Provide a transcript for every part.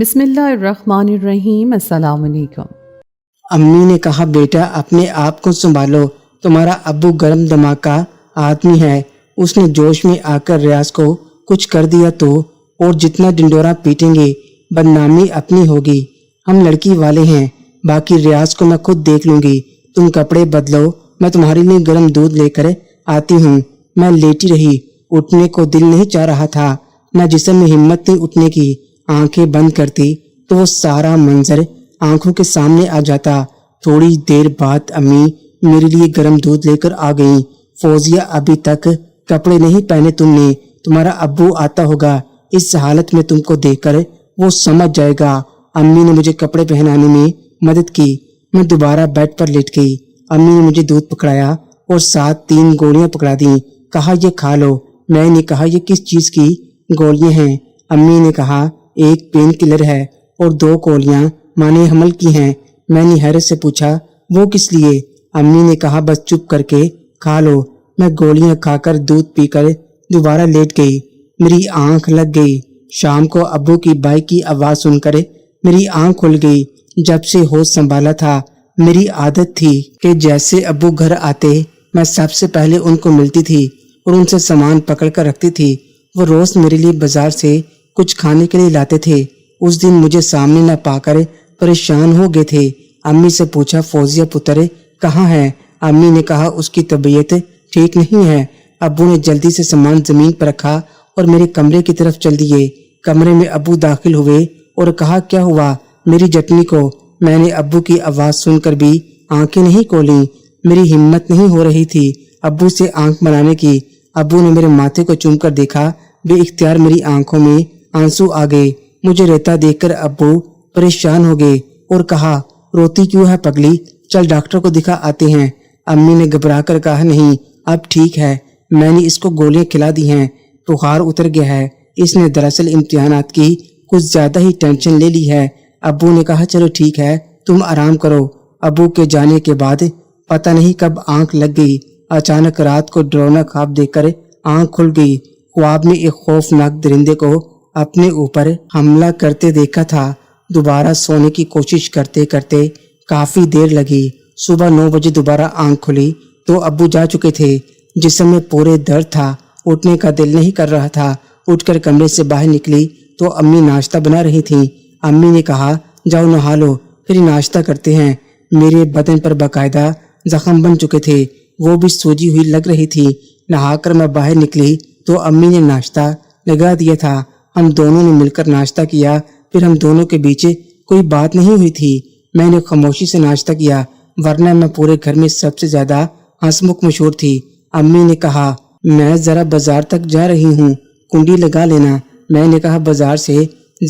بسم اللہ الرحمن الرحیم۔ السلام علیکم۔ امی نے کہا بیٹا اپنے آپ کو سنبھالو، تمہارا ابو گرم دماغ کا آدمی ہے، اس نے جوش میں آ کر ریاض کو کچھ کر دیا تو اور جتنا ڈنڈورا پیٹیں گے بدنامی اپنی ہوگی۔ ہم لڑکی والے ہیں، باقی ریاض کو میں خود دیکھ لوں گی، تم کپڑے بدلو، میں تمہارے لیے گرم دودھ لے کر آتی ہوں۔ میں لیٹی رہی، اٹھنے کو دل نہیں چاہ رہا تھا، نہ جسم میں ہمت تھی اٹھنے کی۔ آنکھیں بند کرتی تو وہ سارا منظر آنکھوں کے سامنے آ جاتا۔ تھوڑی دیر بعد امی میرے لیے گرم دودھ لے کر آ گئیں۔ فوزیہ ابھی تک کپڑے نہیں پہنے تم نے، تمہارا ابو آتا ہوگا، اس حالت میں تم کو دیکھ کر وہ سمجھ جائے گا۔ امی نے مجھے کپڑے پہنانے میں مدد کی، میں دوبارہ بیڈ پر لیٹ گئی۔ امی نے مجھے دودھ پکڑایا اور ساتھ 3 گولیاں پکڑا دیں، کہا یہ کھا لو۔ میں نے کہا یہ کس چیز کی گولیاں ہیں؟ امی نے کہا ایک پین کلر ہے اور 2 گولیاں معنی حمل کی ہیں۔ میں نے حیرت سے پوچھا وہ کس لیے؟ امی نے کہا بس چپ کر کے کھا لو۔ میں گولیاں کھا کر دودھ پی کر دوبارہ لیٹ گئی۔ میری آنکھ لگ گئی۔ شام کو ابو کی بائک کی آواز سن کر میری آنکھ کھل گئی۔ جب سے ہوش سنبھالا تھا میری عادت تھی کہ جیسے ابو گھر آتے میں سب سے پہلے ان کو ملتی تھی اور ان سے سامان پکڑ کر رکھتی تھی۔ وہ روز میرے لیے بازار سے کچھ کھانے کے لیے لاتے تھے۔ اس دن مجھے سامنے نہ پا کر پریشان ہو گئے تھے۔ امی سے پوچھا فوزیہ پتر کہاں ہے؟ امی نے کہا اس کی طبیعت ٹھیک نہیں ہے۔ ابو نے جلدی سے سامان زمین پر رکھا اور میرے کمرے کی طرف چل دیے۔ کمرے میں ابو داخل ہوئے اور کہا کیا ہوا میری جٹنی کو؟ میں نے ابو کی آواز سن کر بھی آنکھیں نہیں کھولیں۔ میری ہمت نہیں ہو رہی تھی ابو سے آنکھ بنانے کی۔ ابو نے میرے ماتھے کو چوم کر دیکھا، بے اختیار میری آنکھوں میں آنسو آ گئے۔ مجھے روتا دیکھ کر ابو پریشان ہو گئے اور کہا روتی کیوں ہے پگلی، چل ڈاکٹر کو دکھا آتے ہیں۔ امی نے گھبرا کر کہا نہیں اب ٹھیک ہے، میں نے اس کو گولیاں کھلا دی ہیں، بخار اتر گیا ہے، اس نے دراصل امتحانات کی کچھ زیادہ ہی ٹینشن لے لی ہے۔ ابو نے کہا چلو ٹھیک ہے تم آرام کرو۔ ابو کے جانے کے بعد پتہ نہیں کب آنکھ لگ گئی۔ اچانک رات کو ڈراؤنا خواب دیکھ کر آنکھ کھل گئی۔ خواب میں ایک خوفناک درندے کو اپنے اوپر حملہ کرتے دیکھا تھا۔ دوبارہ سونے کی کوشش کرتے کرتے کافی دیر لگی۔ صبح 9 بجے دوبارہ آنکھ کھلی تو ابو جا چکے تھے۔ جسم میں پورے درد تھا، اٹھنے کا دل نہیں کر رہا تھا۔ اٹھ کر کمرے سے باہر نکلی تو امی ناشتہ بنا رہی تھیں۔ امی نے کہا جاؤ نہا لو پھر ناشتہ کرتے ہیں۔ میرے بدن پر باقاعدہ زخم بن چکے تھے، وہ بھی سوجی ہوئی لگ رہی تھی۔ نہا کر میں باہر نکلی تو امی نے ناشتہ لگا دیا تھا۔ ہم دونوں نے مل کر ناشتہ کیا، پھر ہم دونوں کے بیچ کوئی بات نہیں ہوئی تھی۔ میں نے خاموشی سے ناشتہ کیا، ورنہ میں پورے گھر میں سب سے زیادہ ہنسمکھ مشہور تھی۔ امی نے کہا میں ذرا بازار تک جا رہی ہوں، کنڈی لگا لینا۔ میں نے کہا بازار سے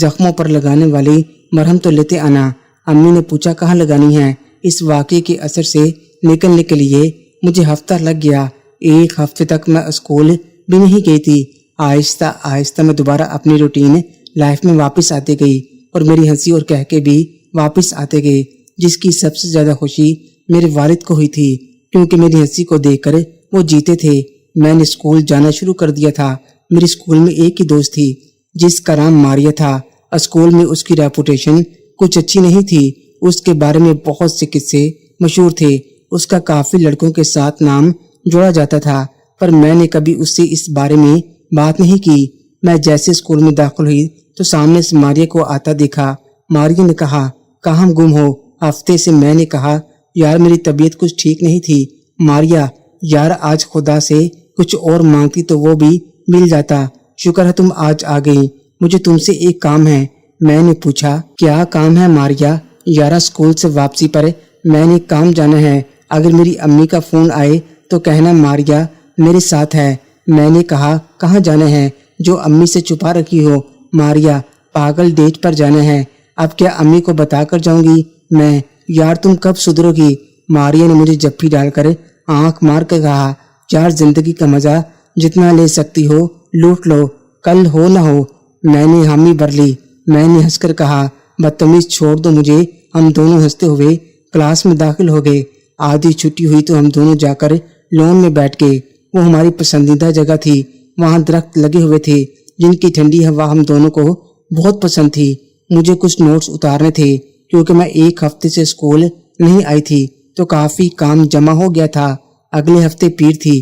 زخموں پر لگانے والی مرہم تو لیتے آنا۔ امی نے پوچھا کہاں لگانی ہے؟ اس واقعے کے اثر سے نکلنے کے لیے مجھے ہفتہ لگ گیا۔ 1 ہفتے تک میں اسکول بھی نہیں گئی تھی۔ آہستہ آہستہ میں دوبارہ اپنی روٹین لائف میں واپس آتے گئی اور میری ہنسی اور کہکے بھی واپس آتے گئے، جس کی سب سے زیادہ خوشی میرے والد کو ہوئی تھی کیونکہ میری ہنسی کو دیکھ کر وہ جیتے تھے۔ میں نے اسکول جانا شروع کر دیا تھا۔ میری اسکول میں ایک ہی دوست تھی جس کا نام ماریا تھا۔ اسکول میں اس کی ریپوٹیشن کچھ اچھی نہیں تھی، اس کے بارے میں بہت سے قصے مشہور تھے۔ اس کا کافی لڑکوں کے ساتھ نام جوڑا جاتا تھا، پر میں نے کبھی اس سے اس بارے میں بات نہیں کی۔ میں جیسے اسکول میں داخل ہوئی تو سامنے سے ماریا کو آتا دیکھا۔ ماریا نے کہا کہاں گم ہو ہفتے سے؟ میں نے کہا یار میری طبیعت کچھ ٹھیک نہیں تھی۔ ماریا یار آج خدا سے کچھ اور مانگتی تو وہ بھی مل جاتا، شکر ہے تم آج آ گئی، مجھے تم سے ایک کام ہے۔ میں نے پوچھا کیا کام ہے ماریا؟ یارا اسکول سے واپسی پر میں نے کام جانا ہے، اگر میری امی کا فون آئے تو کہنا ماریا میرے ساتھ ہے۔ میں نے کہا کہاں جانا ہے جو امی سے چھپا رکھی ہو؟ ماریا پاگل ڈیٹ پر جانا ہے۔ اب کیا امی کو بتا کر جاؤں گی میں؟ یار تم کب سدھرو گی؟ ماریا نے مجھے جپھی ڈال کر آنکھ مار کر کہا یار زندگی کا مزہ جتنا لے سکتی ہو لوٹ لو، کل ہو نہ ہو۔ میں نے حامی بھر لی۔ میں نے ہنس کر کہا بدتمیز چھوڑ دو مجھے۔ ہم دونوں ہنستے ہوئے کلاس میں داخل ہو گئے۔ آدھی چھٹی ہوئی تو ہم دونوں جا کر لون میں بیٹھ گئے۔ وہ ہماری پسندیدہ جگہ تھی، وہاں درخت لگے ہوئے تھے جن کی ٹھنڈی ہوا ہم دونوں کو بہت پسند تھی۔ مجھے کچھ نوٹس اتارنے تھے کیونکہ میں ایک ہفتے سے اسکول نہیں آئی تھی تو کافی کام جمع ہو گیا تھا۔ اگلے ہفتے پیر تھی